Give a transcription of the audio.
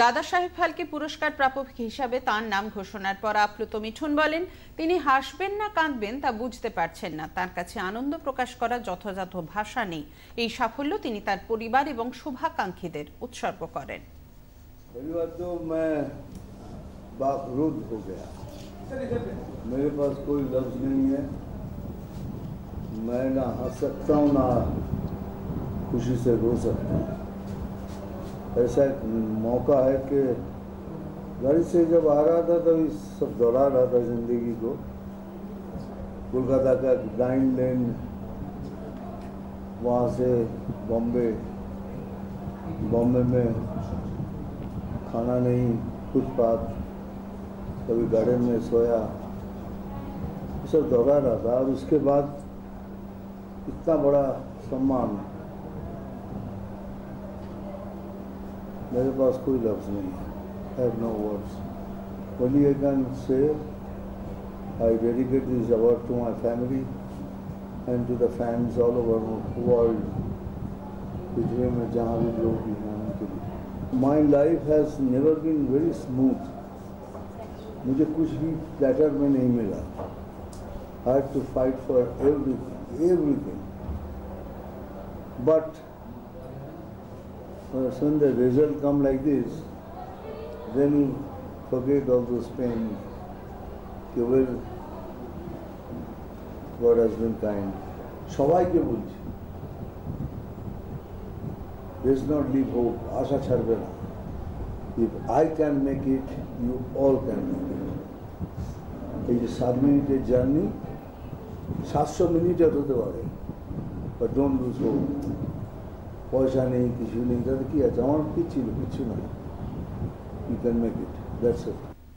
দাদা সাহেব ফালকে পুরস্কার প্রাপক হিসাবে তার নাম ঘোষণার পর আপ্লুত মিঠুন বলেন, তিনি হাসবেন না কাঁদবেন তা বুঝতে পারছেন না। তার কাছে আনন্দ প্রকাশ করার যথাযথ ভাষা নেই। এই সাফল্য তিনি তার পরিবার এবং শুভাকাঙ্ক্ষীদের উৎসর্গ করেন। मेरे पास कोई लफ्ज नहीं है। मैं ना हंस सकता हूँ ना खुशी से रो सकता हूँ। ऐसा एक मौका है कि गाड़ी से जब आ रहा था तभी सब दोहरा रहा था जिंदगी को। कोलकाता का 9 लेन, वहाँ से बॉम्बे में खाना नहीं, फुटपाथ, कभी गार्डन में सोया, सब दोहरा रहा था। और उसके बाद इतना बड़ा सम्मान, मेरे पास कोई लफ्ज़ नहीं है। I have no words. Only I can say I dedicate this award to my family and to the fans all over the world, पृथ्वी में जहाँ भी लोग भी हैं उनके लिए। My life has never been very smooth. मुझे कुछ भी प्लेटर में नहीं मिला। I had to fight for everything. But when the result come like this, then you forget all those pain. Well, God has been kind. সবাইকে বলছি, let's not leave hope. আশা ছাড়বে না। If I can make it, you all can make it. এই যে 7 মিনিটের journey 700 মিনিটের হতে পারে, but don't lose hope. পয়সা নেই, কিছু নেই, তাতে কি আছে? আমার কি ছিল? কিছু না। You can make it. That's it.